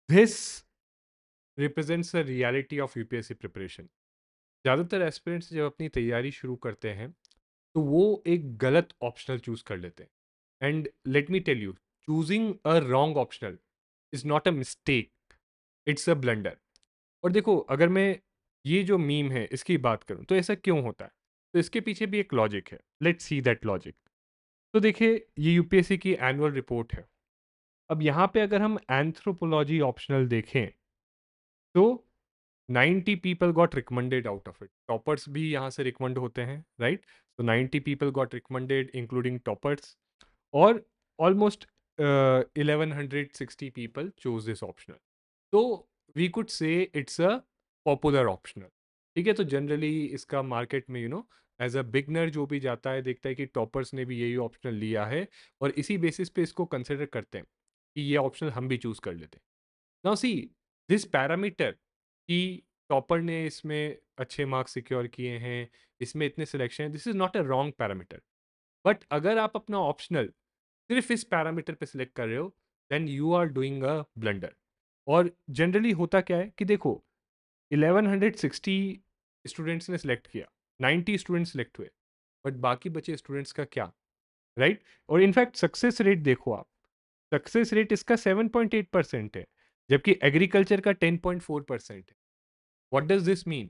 This represents the reality of UPSC preparation. ज़्यादातर aspirants जब अपनी तैयारी शुरू करते हैं तो वो एक गलत ऑप्शनल चूज कर लेते हैं। And let me tell you, choosing a wrong optional is not a mistake, it's a blunder. और देखो, अगर मैं ये जो मीम है इसकी बात करूं तो ऐसा क्यों होता है, तो इसके पीछे भी एक लॉजिक है। Let's see that logic. तो देखिए, ये यूपीएससी की एनुअल रिपोर्ट है। अब यहाँ पे अगर हम एंथ्रोपोलॉजी ऑप्शनल देखें तो 90 people got recommended out of it. Toppers भी यहाँ से रिकमेंड होते हैं, राइट? तो 90 people got recommended including toppers, और almost 1160 people choose this optional. तो we could say it's a popular optional. ठीक है, तो जनरली इसका मार्केट में एज अ बिगनर जो भी जाता है देखता है कि टॉपर्स ने भी यही ऑप्शनल लिया है, और इसी बेसिस पे इसको कंसिडर करते हैं कि ये ऑप्शनल हम भी चूज कर लेते हैं। नाउ सी दिस पैरामीटर कि टॉपर ने इसमें अच्छे मार्क्स सिक्योर किए हैं, इसमें इतने सिलेक्शन है, this is not a wrong parameter. But अगर आप अपना ऑप्शनल सिर्फ इस पैरामीटर पे सिलेक्ट कर रहे हो, then you are doing a blunder. और जनरली होता क्या है कि देखो, 1160 स्टूडेंट्स ने सिलेक्ट किया, 90 स्टूडेंट्स सिलेक्ट हुए, बट बाकी बचे स्टूडेंट्स का क्या, राइट? और इनफैक्ट सक्सेस रेट देखो आप, सक्सेस रेट इसका 7.8% है, जबकि एग्रीकल्चर का 10.4% है। What does this mean?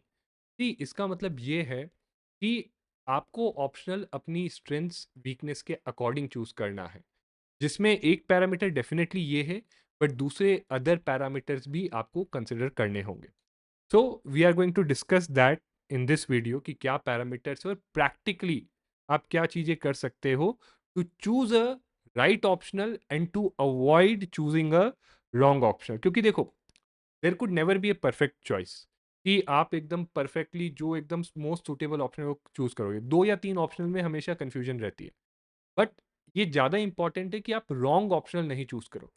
जी, इसका मतलब ये है कि आपको ऑप्शनल अपनी स्ट्रेंथ्स वीकनेस के अकॉर्डिंग चूज करना है, जिसमें एक पैरामीटर डेफिनेटली ये है, बट दूसरे अदर पैरामीटर्स भी आपको कंसिडर करने होंगे। So we are going to discuss that in this video कि क्या पैरामीटर्स और प्रैक्टिकली आप क्या चीज़ें कर सकते हो to choose a right optional and to avoid choosing a wrong optional. क्योंकि देखो, there could never be a perfect choice कि आप एकदम परफेक्टली जो एकदम मोस्ट सुटेबल ऑप्शन को चूज करोगे। दो या तीन ऑप्शनल में हमेशा कंफ्यूजन रहती है, बट ये ज़्यादा इंपॉर्टेंट है कि आप रॉन्ग ऑप्शनल नहीं चूज करो।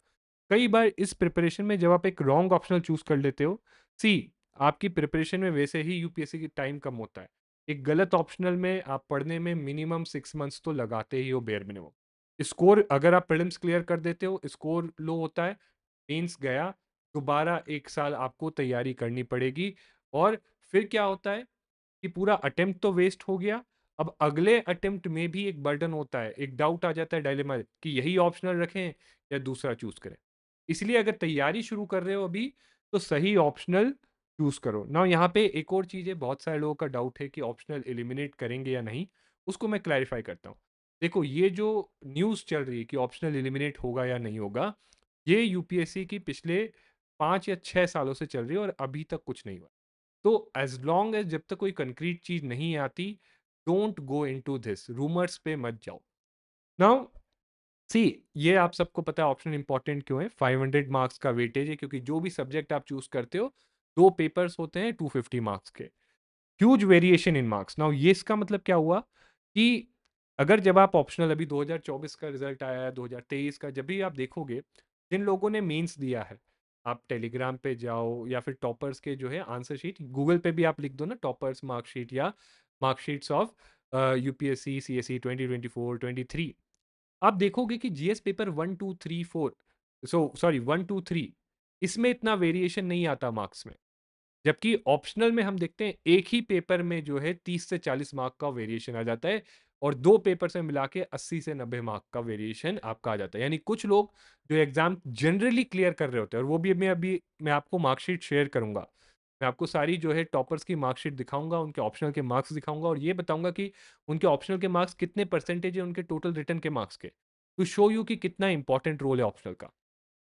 कई बार इस प्रिपरेशन में जब आप एक रॉन्ग ऑप्शनल चूज कर लेते हो, सी आपकी प्रिपरेशन में वैसे ही यूपीएससी की टाइम कम होता है। एक गलत ऑप्शनल में आप पढ़ने में मिनिमम 6 मंथ्स तो लगाते ही हो, बेयर मिनिमम। स्कोर अगर आप प्रीलिम्स क्लियर कर देते हो, स्कोर लो होता है, मेंस गया, दोबारा एक साल आपको तैयारी करनी पड़ेगी। और फिर क्या होता है कि पूरा अटेम्प्ट तो वेस्ट हो गया। अब अगले अटेम्प्ट में भी एक बर्डन होता है, एक डाउट आ जाता है, डायलेमा, कि यही ऑप्शनल रखें या दूसरा चूज करें। इसलिए अगर तैयारी शुरू कर रहे हो अभी, तो सही ऑप्शनल चूज करो ना। यहाँ पे एक और चीज़ है, बहुत सारे लोगों का डाउट है कि ऑप्शनल एलिमिनेट करेंगे या नहीं। उसको मैं क्लैरिफाई करता हूँ। देखो, ये जो न्यूज़ चल रही है कि ऑप्शनल एलिमिनेट होगा या नहीं होगा, ये यूपीएससी की पिछले 5 या 6 सालों से चल रही है और अभी तक कुछ नहीं हुआ। तो एज लॉन्ग एज जब तक कोई कंक्रीट चीज नहीं आती, don't go into this, rumours पे मत जाओ। नाउ सी, ये आप सबको पता है ऑप्शन इंपॉर्टेंट क्यों है। 500 मार्क्स का वेटेज है, क्योंकि जो भी सब्जेक्ट आप चूज करते हो, दो पेपर्स होते हैं 250 मार्क्स के। Huge variation in marks. Now ये इसका मतलब क्या हुआ कि अगर जब आप ऑप्शनल, अभी 2024 का रिजल्ट आया है, 2023 का, जब भी आप देखोगे जिन लोगों ने मेंस दिया है, आप टेलीग्राम पे जाओ या फिर टॉपर्स के जो है आंसर शीट, गूगल पे भी आप लिख दो ना, टॉपर्स मार्कशीट या मार्कशीट्स ऑफ यूपीएससी सीएसई 2024-23, आप देखोगे कि जीएस पेपर 1 2 3 4, सॉरी 1 2 3, इसमें इतना वेरिएशन नहीं आता मार्क्स में। जबकि ऑप्शनल में हम देखते हैं एक ही पेपर में जो है 30 से 40 मार्क का वेरिएशन आ जाता है, और दो पेपर से मिला के 80 से 90 मार्क का वेरिएशन आपका आ जाता है। यानी कुछ लोग जो एग्जाम जनरली क्लियर कर रहे होते हैं, और वो भी मैं आपको मार्कशीट शेयर करूंगा। मैं आपको सारी जो है टॉपर्स की मार्कशीट दिखाऊंगा, उनके ऑप्शनल के मार्क्स दिखाऊंगा, और ये बताऊंगा कि उनके ऑप्शनल के मार्क्स कितने परसेंटेज है उनके टोटल रिटर्न के मार्क्स के, टू शो यू कि कितना इंपॉर्टेंट रोल है ऑप्शनल का।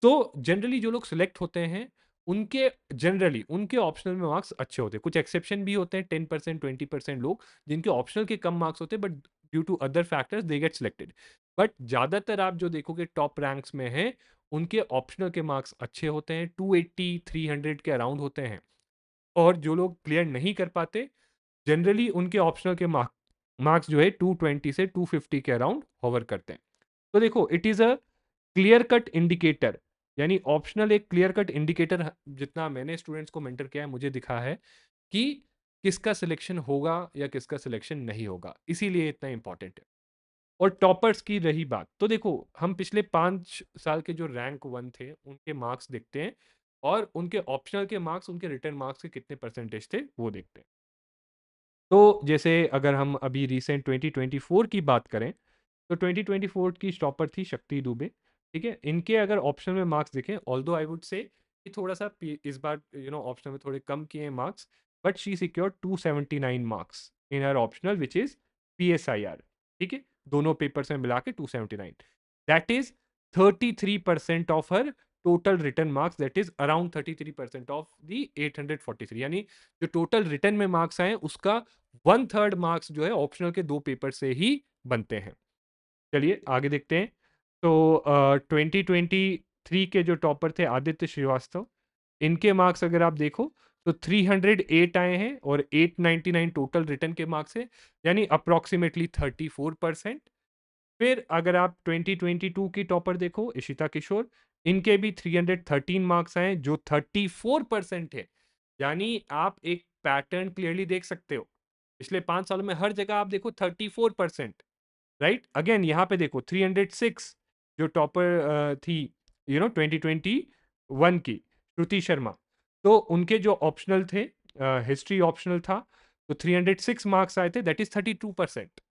तो जनरली जो लोग सिलेक्ट होते हैं, उनके जनरली उनके ऑप्शनल में मार्क्स अच्छे होते हैं। कुछ एक्सेप्शन भी होते हैं, 10% 20% लोग जिनके ऑप्शनल के कम मार्क्स होते हैं, but due to other factors they get selected. But ज़्यादातर आप जो देखोगे टॉप रैंक्स में हैं, उनके ऑप्शनल के मार्क्स अच्छे होते हैं, 280 300 के अराउंड होते हैं। और जो लोग क्लियर नहीं कर पाते, जनरली उनके ऑप्शनल के मार्क्स जो है 220 से 250 के अराउंड होवर करते हैं। तो देखो, it is a clear cut indicator. यानी ऑप्शनल एक क्लियर कट इंडिकेटर, जितना मैंने स्टूडेंट्स को मेंटर किया है, मुझे दिखा है कि किसका सिलेक्शन होगा या किसका सिलेक्शन नहीं होगा, इसीलिए इतना इंपॉर्टेंट है। और टॉपर्स की रही बात, तो देखो हम पिछले 5 साल के जो रैंक 1 थे उनके मार्क्स देखते हैं। और उनके ऑप्शनल के मार्क्स उनके रिटर्न मार्क्स के कितने परसेंटेज थे वो देखते हैं। तो जैसे अगर हम अभी रिसेंट 2024 की बात करें, तो 2024 की टॉपर थी शक्ति दुबे, ठीक है? इनके अगर ऑप्शन में मार्क्स देखें, ऑल्दो आई वुड से कि थोड़ा-सा इस बार ऑप्शनल में थोड़े कम किए हैं marks, but she secured 279 marks in her optional which is PSIR, ठीक है? दोनों पेपर्स में मिला के 279, that is 33% of her total written marks, that is around 33% of the 843, यानी जो टोटल रिटन में मार्क्स आए उसका 1/3 मार्क्स जो है ऑप्शनल के 2 पेपर से ही बनते हैं। चलिए आगे देखते हैं। तो 2023 के जो टॉपर थे आदित्य श्रीवास्तव, इनके मार्क्स अगर आप देखो तो 308 आए हैं और 899 टोटल रिटन के मार्क्स है, यानी अप्रॉक्सीमेटली 34%। फिर अगर आप 2022 की टॉपर देखो इशिता किशोर, इनके भी 313 मार्क्स आए जो 34% है, यानी आप एक पैटर्न क्लियरली देख सकते हो। पिछले 5 सालों में हर जगह आप देखो 34%, राइट? अगेन यहाँ पे देखो 306 जो टॉपर थी 2021 की, श्रुति शर्मा, तो उनके जो ऑप्शनल थे, हिस्ट्री ऑप्शनल था, तो 306 मार्क्स आए थे, दैट इज 32%।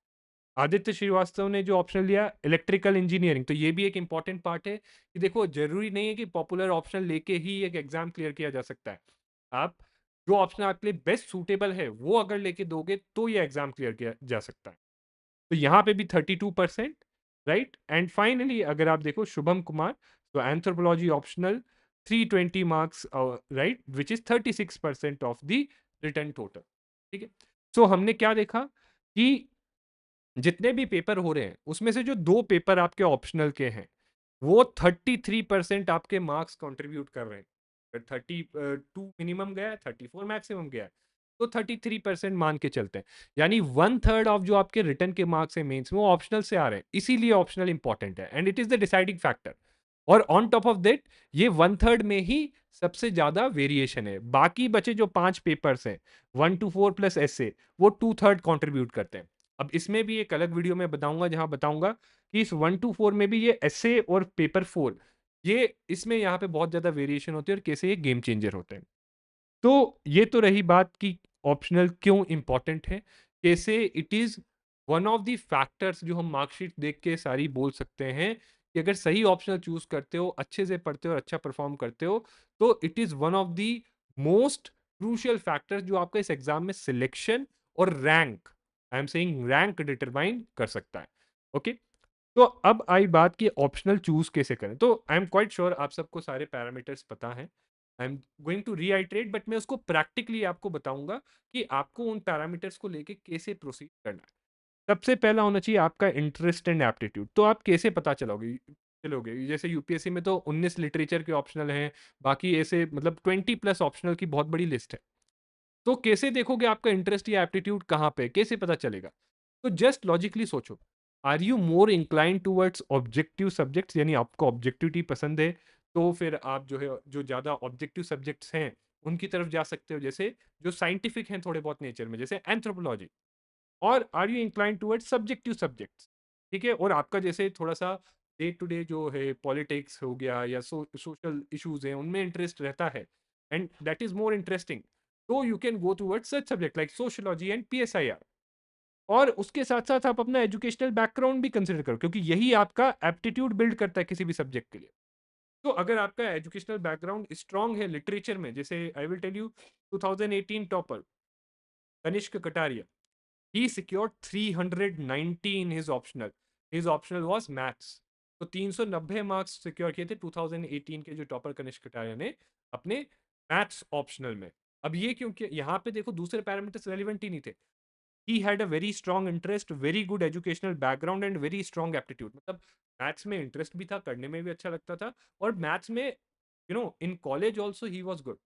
आदित्य श्रीवास्तव ने जो ऑप्शन लिया इलेक्ट्रिकल इंजीनियरिंग, तो ये भी एक इंपॉर्टेंट पार्ट है कि देखो जरूरी नहीं है कि पॉपुलर ऑप्शन लेके ही एक एग्जाम क्लियर किया जा सकता है। आप जो ऑप्शन आपके लिए बेस्ट सूटेबल है वो अगर लेके दोगे तो ये एग्जाम क्लियर किया जा सकता है। तो यहाँ पे भी 32%, राइट? एंड फाइनली अगर आप देखो शुभम कुमार, तो anthropology optional 320 marks, right, which is 36% of the return total, ठीक है? सो हमने क्या देखा कि जितने भी पेपर हो रहे हैं उसमें से जो 2 पेपर आपके ऑप्शनल के हैं वो 33% आपके मार्क्स कंट्रीब्यूट कर रहे हैं। अगर 32 मिनिमम गया है, 34 मैक्सिमम गया है, तो 33% मान के चलते हैं, यानी 1/3 ऑफ जो आपके रिटर्न के मार्क्स है मेंस में वो ऑप्शनल से आ रहे हैं, इसीलिए ऑप्शनल इंपॉर्टेंट है and it is the deciding factor. और ऑन टॉप ऑफ दैट ये 1/3 में ही सबसे ज्यादा वेरिएशन है, बाकी बचे जो 5 पेपर्स हैं 1 to 4 प्लस एस वो 2/3 कंट्रीब्यूट करते हैं। अब इसमें भी एक अलग वीडियो में बताऊंगा जहां बताऊंगा कि इस 1 to 4 में भी ये एसए और पेपर 4, ये इसमें यहाँ पे बहुत ज्यादा वेरिएशन होती है और कैसे ये गेम चेंजर होते हैं। तो ये तो रही बात कि ऑप्शनल क्यों इंपॉर्टेंट है, कैसे it is one of the factors जो हम मार्कशीट देख के सारी बोल सकते हैं कि अगर सही ऑप्शनल चूज करते हो, अच्छे से पढ़ते हो और अच्छा परफॉर्म करते हो, तो it is one of the most crucial factors जो आपका इस एग्जाम में सिलेक्शन और rank, I am saying rank, determine कर सकता है। ओके, तो अब आई बात कि ऑप्शनल चूज कैसे करें। तो आई एम क्वाइट श्योर आप सबको सारे पैरामीटर्स पता हैं, I am going to reiterate, but मैं उसको प्रैक्टिकली आपको बताऊंगा कि आपको उन पैरामीटर्स को लेके कैसे प्रोसीड करना है। सबसे पहला होना चाहिए आपका इंटरेस्ट एंड एप्टीट्यूड। तो आप कैसे पता चलोगे, जैसे यूपीएससी में तो 19 लिटरेचर के ऑप्शनल हैं, बाकी ऐसे मतलब 20+ ऑप्शनल की बहुत बड़ी लिस्ट है। तो कैसे देखोगे आपका इंटरेस्ट या एप्टीट्यूड कहाँ पे, कैसे पता चलेगा? तो जस्ट लॉजिकली सोचो, are you more incline towards objective subjects, यानी आपको ऑब्जेक्टिविटी पसंद है, तो फिर आप जो है जो ज़्यादा ऑब्जेक्टिव सब्जेक्ट्स हैं उनकी तरफ जा सकते हो, जैसे जो साइंटिफिक हैं थोड़े बहुत नेचर में, जैसे एंथ्रोपोलॉजी। और are you incline towards subjective subjects, ठीक है, और आपका जैसे थोड़ा सा डे टू डे जो है पॉलिटिक्स हो गया या सोशल इश्यूज हैं उनमें इंटरेस्ट रहता है and that is more interesting, तो you can go towards such subject like sociology and PSIR. और उसके साथ साथ आप अपना एजुकेशनल बैकग्राउंड भी कंसिडर करो, क्योंकि यही आपका एप्टीट्यूड बिल्ड करता है किसी भी सब्जेक्ट के लिए। तो अगर आपका एजुकेशनल बैकग्राउंड स्ट्रांग है लिटरेचर में, जैसे I will tell you 2018 topper Kanishk Kataria, he secured 390 in his optional was maths, तो 390 मार्क्स सिक्योर किए थे 2018 के जो टॉपर कनिष्क कटारिया ने अपने मैथ्स ऑप्शनल में। अब ये क्योंकि यहाँ पे देखो दूसरे पैरामीटर्स रेलिवेंट ही नहीं थे, he had a very strong interest, very good educational background and very strong aptitude, मतलब मैथ्स में इंटरेस्ट भी था, करने में भी अच्छा लगता था, और मैथ्स में in college also he was good,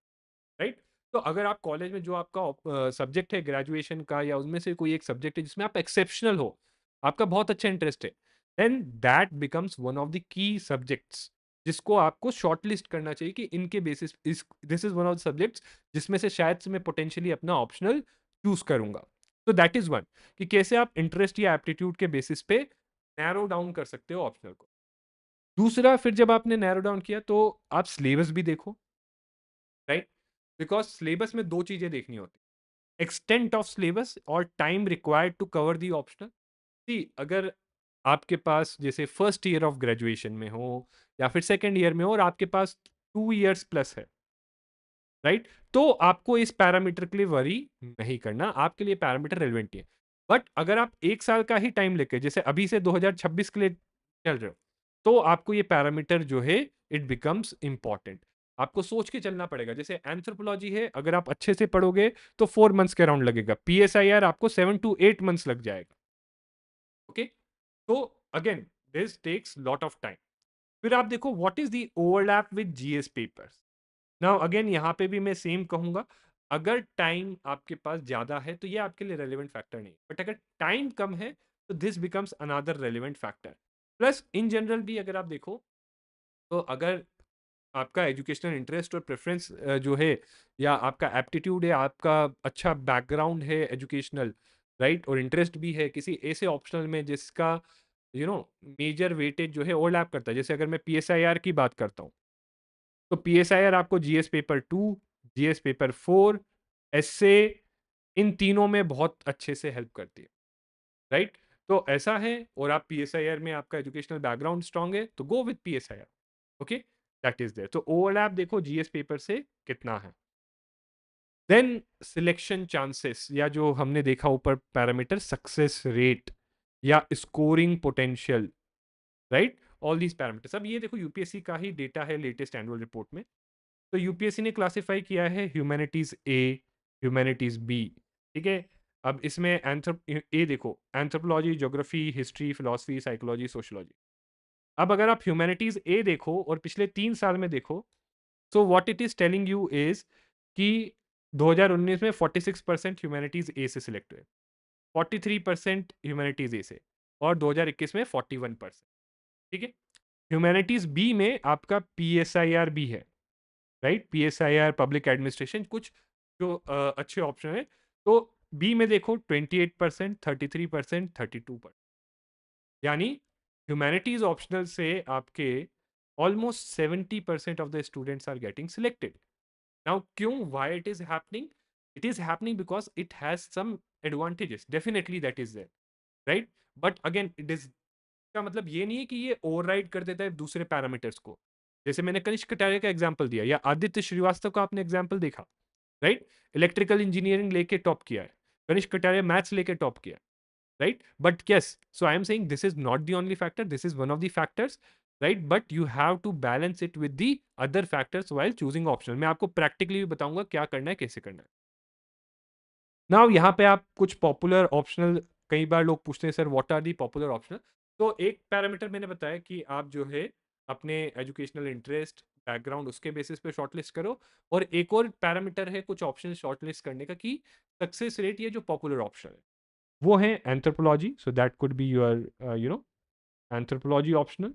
right? तो अगर आप कॉलेज में जो आपका सब्जेक्ट है ग्रेजुएशन का या उनमें से कोई एक सब्जेक्ट है जिसमें आप एक्सेप्शनल हो, आपका बहुत अच्छा इंटरेस्ट है, then that becomes one of the key subjects जिसको आपको शॉर्टलिस्ट करना चाहिए कि इनके बेसिस इस this is one of the subjects जिसमें से शायद से मैं पोटेंशियली अपना ऑप्शनल चूज करूंगा। तो दैट इज वन, कि कैसे आप इंटरेस्ट या एप्टीट्यूड के बेसिस पे नैरो डाउन कर सकते हो ऑप्शनल को। दूसरा, फिर जब आपने नैरो डाउन किया तो आप सिलेबस भी देखो, राइट? बिकॉज सिलेबस में दो चीजें देखनी होती, एक्सटेंट ऑफ सिलेबस और time required to cover the optional. See अगर आपके पास जैसे फर्स्ट ईयर ऑफ ग्रेजुएशन में हो या फिर सेकेंड ईयर में हो और आपके पास 2 इयर्स प्लस है, राइट, तो आपको इस पैरामीटर के लिए वरी नहीं करना, आपके लिए पैरामीटर रेलिवेंट है। बट अगर आप 1 साल का ही टाइम लेके जैसे अभी से 2026 के लिए चल रहे हो, तो आपको ये पैरामीटर जो है इट बिकम्स इंपॉर्टेंट। आपको सोच के चलना पड़ेगा। जैसे एंथ्रोपोलॉजी है, अगर आप अच्छे से पढ़ोगे तो 4 मंथ्स के अराउंड लगेगा, पीएसआईआर आपको 7 to 8 मंथ्स लग जाएगा। ओके, तो again this takes lot of time. फिर आप देखो what is the overlap with GS papers. Now again यहाँ पे भी मैं सेम कहूंगा, अगर टाइम आपके पास ज्यादा है तो ये आपके लिए रेलिवेंट फैक्टर नहीं, बट अगर टाइम कम है तो this becomes another relevant factor. Plus in general भी अगर आप देखो, तो अगर आपका एजुकेशनल इंटरेस्ट और प्रेफरेंस जो है, या आपका एप्टीट्यूड है, आपका अच्छा बैकग्राउंड है एजुकेशनल, राइट, और इंटरेस्ट भी है किसी ऐसे ऑप्शनल में जिसका मेजर वेटेज जो है ओवरलैप करता है। जैसे अगर मैं पीएसआईआर की बात करता हूँ, तो पीएसआईआर आपको GS paper 2, GS paper 4, essay, इन तीनों में बहुत अच्छे से हेल्प करती है, राइट। तो ऐसा है, और आप पीएसआईआर में आपका एजुकेशनल बैकग्राउंड स्ट्रांग है तो go with PSIR. Okay, that is there. तो ओवरलैप देखो जीएस पेपर से कितना है। देन सिलेक्शन चांसेस, या जो हमने देखा ऊपर पैरामीटर सक्सेस रेट या scoring potential, right, all these parameters. अब ये देखो यूपीएससी का ही डेटा है लेटेस्ट एनुअल रिपोर्ट में। तो यूपीएससी ने क्लासिफाई किया है ह्यूमैनिटीज ए, ह्यूमैनिटीज बी, ठीक है। अब इसमें ए देखो, anthropology, geography, history, philosophy, psychology, sociology. अब अगर आप ह्यूमैनिटीज ए देखो और पिछले 3 साल में देखो, so what it is telling you is कि 2019 में 46% ह्यूमैनिटीज ए से सिलेक्ट हुए, 43% ह्यूमैनिटीज ए से, और 2021 में 41%, ठीक है। ह्यूमैनिटीज बी में आपका पीएसआईआर भी है, राइट, पीएसआईआर, पब्लिक एडमिनिस्ट्रेशन, कुछ जो अच्छे ऑप्शन है। तो बी में देखो 28%, 33%, 32%, यानी ह्यूमैनिटीज ऑप्शनल से आपके almost 70% of the students are getting selected. Now क्यों, why it is happening? It is happening because it has some advantages, definitely that is there, right. But again it is, का मतलब ये नहीं है कि ये ओवरराइड कर देता है दूसरे पैरामीटर्स को। जैसे मैंने कनिष्क कटारिया का एग्जांपल दिया, या आदित्य श्रीवास्तव का आपने एग्जांपल देखा, राइट, इलेक्ट्रिकल इंजीनियरिंग लेके टॉप किया है, कनिष्क कटारिया मैथ्स लेके टॉप किया, right. But yes, so I am saying this is not the only factor, this is one of the factors, right, but you have to balance it with the other factors while choosing optional. मैं आपको practically भी बताऊंगा क्या करना है, कैसे करना है। नाउ यहाँ पे आप कुछ पॉपुलर ऑप्शनल, कई बार लोग पूछते हैं sir what are the popular optional. तो एक पैरामीटर मैंने बताया कि आप जो है अपने एजुकेशनल इंटरेस्ट, बैकग्राउंड, उसके बेसिस पे शॉर्टलिस्ट करो। और एक और पैरामीटर है कुछ ऑप्शन शॉर्टलिस्ट करने का, कि सक्सेस रेट, ये जो पॉपुलर ऑप्शन है वो है anthropology, so that could be your anthropology optional,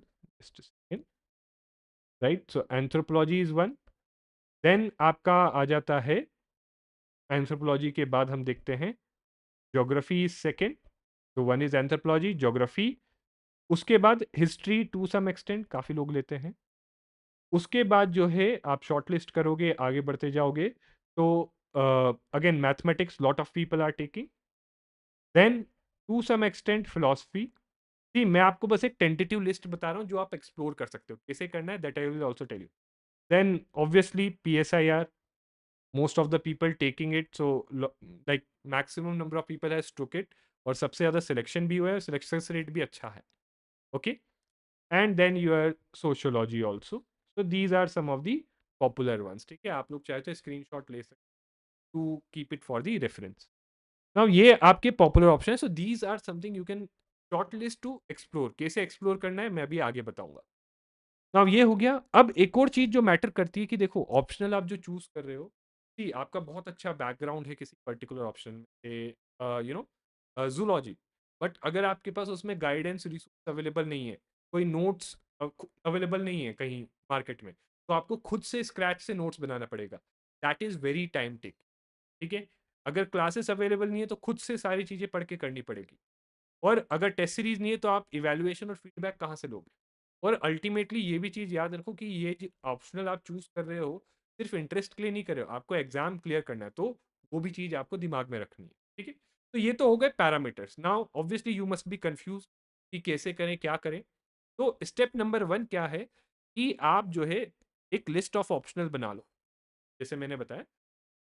right. So anthropology is one. Then आपका आ जाता है, एंथ्रोपोलॉजी के बाद हम देखते हैं ज्योग्राफी इज सेकेंड। तो वन इज एंथ्रोपोलॉजी, ज्योग्राफी, उसके बाद हिस्ट्री टू सम एक्सटेंट काफ़ी लोग लेते हैं। उसके बाद जो है आप शॉर्टलिस्ट करोगे, आगे बढ़ते जाओगे, तो again mathematics lot of people are taking. Then to some extent philosophy. जी, मैं आपको बस एक टेंटेटिव लिस्ट बता रहा हूँ जो आप एक्सप्लोर कर सकते हो, कैसे करना है that I will also tell you. Then obviously PSIR, most of the people taking it, so like maximum number of people has took it, और सबसे ज़्यादा सिलेक्शन भी हुआ है, सिलेक्शन रेट भी अच्छा है। Okay, and then your sociology also. So these are some of the popular ones, ठीक है। आप लोग चाहे तो स्क्रीनशॉट ले सकते to keep it for the reference. Now ये आपके पॉपुलर ऑप्शन है, so these are something you can shortlist to explore. कैसे एक्सप्लोर करना है मैं अभी आगे बताऊंगा। नाउ ये हो गया। अब एक और चीज जो मैटर करती है कि देखो ऑप्शनल आप जो चूज कर रहे हो, जी आपका बहुत अच्छा बैकग्राउंड है किसी पर्टिकुलर ऑप्शन में, जूलॉजी, बट अगर आपके पास उसमें गाइडेंस रिसोर्स अवेलेबल नहीं है, कोई नोट्स अवेलेबल नहीं है कहीं मार्केट में, तो आपको खुद से स्क्रैच से नोट्स बनाना पड़ेगा। That is very time take, ठीक है। अगर क्लासेस अवेलेबल नहीं है तो खुद से सारी चीजें पढ़ के करनी पड़ेगी। और अगर टेस्ट सीरीज नहीं है तो आप इवैल्यूएशन और फीडबैक कहाँ से लोगे? और अल्टीमेटली ये भी चीज़ याद रखो कि ये ऑप्शनल आप चूज कर रहे हो, सिर्फ इंटरेस्ट के लिए नहीं कर रहे हो, आपको एग्जाम क्लियर करना है, तो वो भी चीज आपको दिमाग में रखनी है। ठीक है, तो ये तो हो गए parameters. Now obviously you must be confuse कि कैसे करें, क्या करें। तो स्टेप नंबर 1 क्या है कि आप जो है एक लिस्ट ऑफ ऑप्शनल बना लो, जैसे मैंने बताया,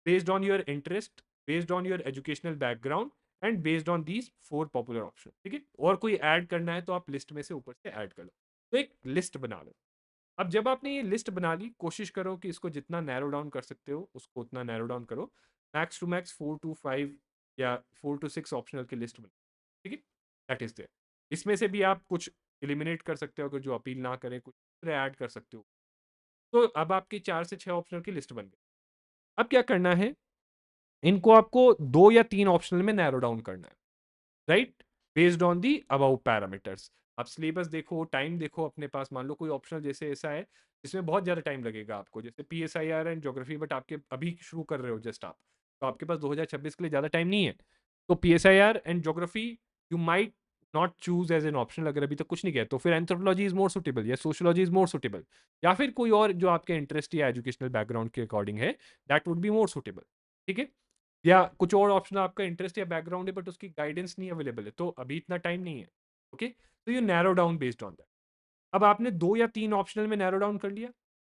based on your interest, based on your educational background and based on these 4 popular option. ठीक है, और कोई ऐड करना है तो आप लिस्ट में से ऊपर से ऐड कर लो, तो एक लिस्ट बना लो। अब जब आपने ये लिस्ट बना ली, कोशिश करो कि इसको जितना नैरो डाउन कर सकते हो उसको उतना नैरो डाउन करो। मैक्स टू मैक्स 4 to 5 या 4 to 6 ऑप्शनल की लिस्ट बना। ठीक है, दैट इज देयर। इसमें से भी आप कुछ एलिमिनेट कर सकते हो, अगर जो अपील ना करें कुछ ऐड कर सकते हो। तो अब आपकी 4 से 6 ऑप्शनल की लिस्ट बन गई। अब क्या करना है, इनको आपको 2 या 3 ऑप्शनल में नैरो डाउन करना है, right, based on the above parameters. आप सिलेबस देखो, टाइम देखो अपने पास। मान लो कोई ऑप्शनल जैसे ऐसा है जिसमें बहुत ज़्यादा टाइम लगेगा आपको, जैसे PSIR एंड ज्योग्राफी, बट आपके अभी शुरू कर रहे हो जस्ट आप, तो आपके पास 2026 के लिए ज़्यादा टाइम नहीं है। तो PSIR and geography you might not choose as an optional, अगर अभी तक कुछ नहीं किया तो फिर एंथ्रोपोलॉजी इज मोर सुटेबल या सोशियोलॉजी इज मोर सुटेबल, या फिर कोई और जो आपके इंटरेस्ट या एजुकेशनल बैकग्राउंड के अकॉर्डिंग है, that would be more suitable. ठीक है, या कुछ और ऑप्शन आपका इंटरेस्ट या बैकग्राउंड है बट उसकी गाइडेंस नहीं अवेलेबल है, तो अभी इतना टाइम नहीं है। ओके, तो you narrow down based on that. अब आपने 2 या 3 ऑप्शनल में नैरो डाउन कर लिया।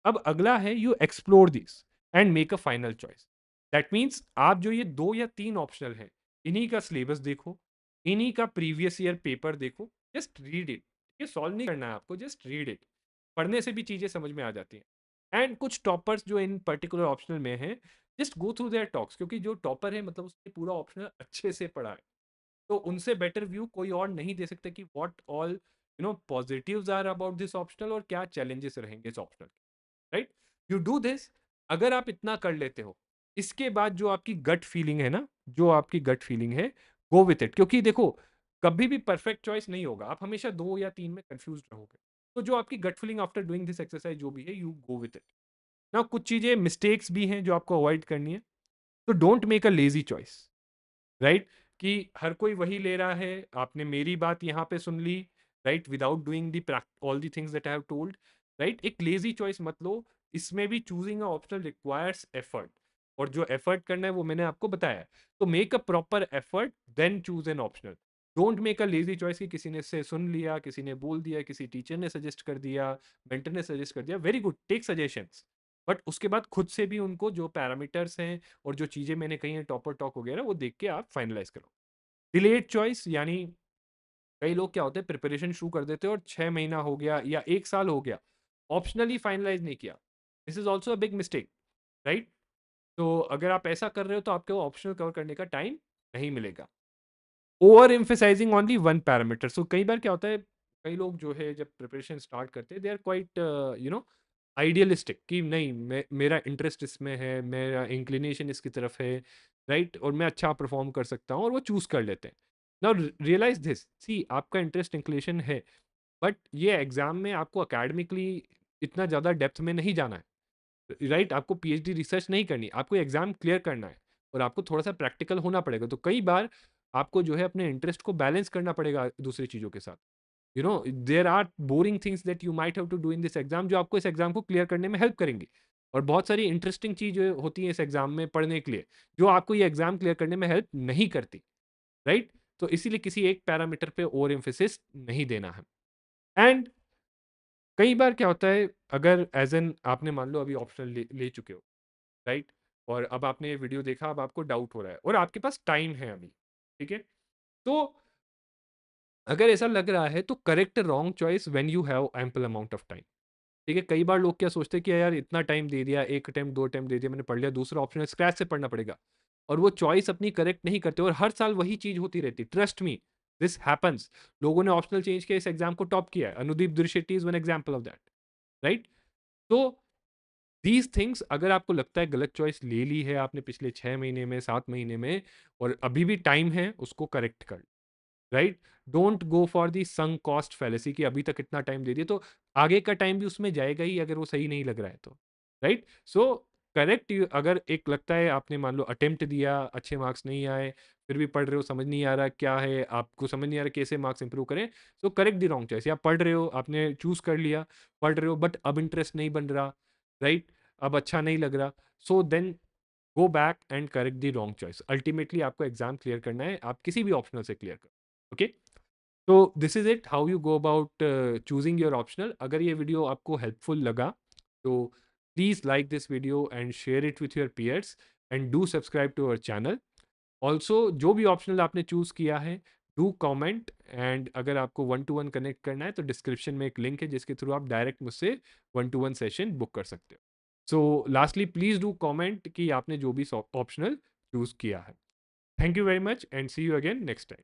अब अगला है you explore this and make a final choice. That means आप जो ये 2 या 3 ऑप्शनल हैं, इन्हीं का सिलेबस देखो, इन्हीं का प्रीवियस ईयर पेपर देखो, जस्ट रीड इट। ये सॉल्व नहीं करना है आपको, जस्ट रीड इट। पढ़ने से भी चीज़ें समझ में आ जाती हैं। एंड कुछ टॉपर्स जो इन पर्टिकुलर ऑप्शनल में हैं, just go through their talks, क्योंकि जो टॉपर है मतलब उसने पूरा ऑप्शनल अच्छे से पढ़ा है, तो उनसे बेटर व्यू कोई और नहीं दे सकता कि what all positives are about this optional और क्या चैलेंजेस रहेंगे इस optional, right. You do this. अगर आप इतना कर लेते हो, इसके बाद जो आपकी गट फीलिंग है ना, जो आपकी गट फीलिंग है, गो विथ इट। क्योंकि देखो, कभी भी परफेक्ट चॉइस नहीं होगा, आप हमेशा 2 या 3 में कंफ्यूज रहोगे। तो जो आपकी gut feeling after doing this exercise जो भी है, यू गो विथ इट। ना कुछ चीजें मिस्टेक्स भी हैं जो आपको अवॉइड करनी है, तो don't make a lazy choice, right. कि हर कोई वही ले रहा है, आपने मेरी बात यहाँ पे सुन ली, right, without doing the all the things that I have told, right. एक लेजी चॉइस मत लो। इसमें भी choosing a optional requires effort, और जो एफर्ट करना है वो मैंने आपको बताया है। तो make a proper effort then choose an optional. Don't make a lazy choice कि किसी ने से सुन लिया, किसी ने बोल दिया, किसी टीचर ने सजेस्ट कर दिया, मेंटर ने सजेस्ट कर दिया, very good, take suggestions, but उसके बाद खुद से भी उनको जो पैरामीटर्स हैं और जो चीज़ें मैंने कही हैं टॉपर टॉक वगैरह, वो देख के आप फाइनलाइज करो। डिलेड चॉइस यानी कई लोग क्या होते हैं, प्रिपरेशन शुरू कर देते हैं और 6 महीना हो गया या 1 साल हो गया, ऑप्शनली फाइनलाइज नहीं किया। This is also a big mistake, right. तो अगर आप ऐसा कर रहे हो तो आपको ऑप्शनल कवर करने का टाइम नहीं मिलेगा। Over emphasizing only one parameter. So कई बार क्या होता है, कई लोग जो है जब प्रिपरेशन स्टार्ट करते हैं, दे आर क्वाइट आइडियलिस्टिक कि नहीं, मेरा इंटरेस्ट इसमें है, मेरा इंक्लिनेशन इसकी तरफ है, राइट, और मैं अच्छा परफॉर्म कर सकता हूँ, और वो चूज कर लेते हैं। नाउ रियलाइज दिस, सी आपका इंटरेस्ट इंक्लिनेशन है, बट ये एग्जाम में आपको अकेडमिकली इतना ज़्यादा डेप्थ में नहीं जाना है, राइट। आपको PhD रिसर्च नहीं करनी, आपको एग्जाम क्लियर करना है, और आपको थोड़ा सा प्रैक्टिकल होना पड़ेगा। तो कई बार आपको जो है अपने इंटरेस्ट को बैलेंस करना पड़ेगा दूसरी चीज़ों के साथ। There are boring things that you might have to do in this exam, जो आपको इस एग्जाम को क्लियर करने में हेल्प करेंगी। और बहुत सारी इंटरेस्टिंग चीज़ें होती हैं इस एग्जाम में पढ़ने के लिए, जो आपको ये एग्जाम क्लियर करने में हेल्प नहीं करती, राइट। तो इसीलिए किसी एक पैरामीटर पे ओवर एम्फेसिस नहीं देना है। एंड कई बार क्या होता है, अगर एज एन आपने मान लो अभी ऑप्शन ले चुके हो, राइट, और अब आपने ये वीडियो देखा, अब आपको डाउट हो रहा है और आपके पास टाइम है अभी, ठीक है। तो अगर ऐसा लग रहा है तो correct wrong choice when you have ample amount of time. ठीक है, कई बार लोग क्या सोचते हैं कि यार इतना टाइम दे दिया, एक अटेम्प्ट 2 अटेम्प्ट दे दिया, मैंने पढ़ लिया, दूसरा ऑप्शन है स्क्रैच से पढ़ना पड़ेगा, और वो चॉइस अपनी करेक्ट नहीं करते, और हर साल वही चीज होती रहती। Trust me, this happens. लोगों ने ऑप्शनल चेंज किया, इस एग्जाम को टॉप किया है। Anudeep Durishetty is one example of that, right. तो दीज थिंग्स, अगर आपको लगता है गलत चॉइस ले ली है आपने पिछले 6 महीने में, 7 महीने में, और अभी भी टाइम है, उसको करेक्ट कर, right. Don't go for the sunk cost fallacy कि अभी तक इतना टाइम दे दिया तो आगे का टाइम भी उसमें जाएगा ही, अगर वो सही नहीं लग रहा है तो, राइट। So correct. अगर एक लगता है आपने मान लो अटेम्प्ट दिया, अच्छे मार्क्स नहीं आए, फिर भी पढ़ रहे हो, समझ नहीं आ रहा क्या है, आपको समझ नहीं आ रहा कैसे मार्क्स इंप्रूव करें, सो करेक्ट दी रॉन्ग चॉइस। या पढ़ रहे हो, आपने चूज कर लिया, पढ़ रहे हो, बट अब इंटरेस्ट नहीं बन रहा, राइट। अब अच्छा नहीं लग रहा, so then go back and correct the wrong choice. Ultimately आपको एग्जाम क्लियर करना है, आप किसी भी ऑप्शनल से क्लियर करो। ओके, तो this is it, how you go about choosing your optional. अगर ये वीडियो आपको हेल्पफुल लगा तो please like this video and share it with your peers and do subscribe to our channel. Also जो भी optional आपने choose किया है, डू कमेंट, एंड अगर आपको 1-to-1 कनेक्ट करना है तो डिस्क्रिप्शन में एक लिंक है जिसके थ्रू आप डायरेक्ट मुझसे 1-to-1 सेशन बुक कर सकते हो। So lastly please do comment कि आपने जो भी ऑप्शनल चूज किया है। Thank you very much and see you again next time.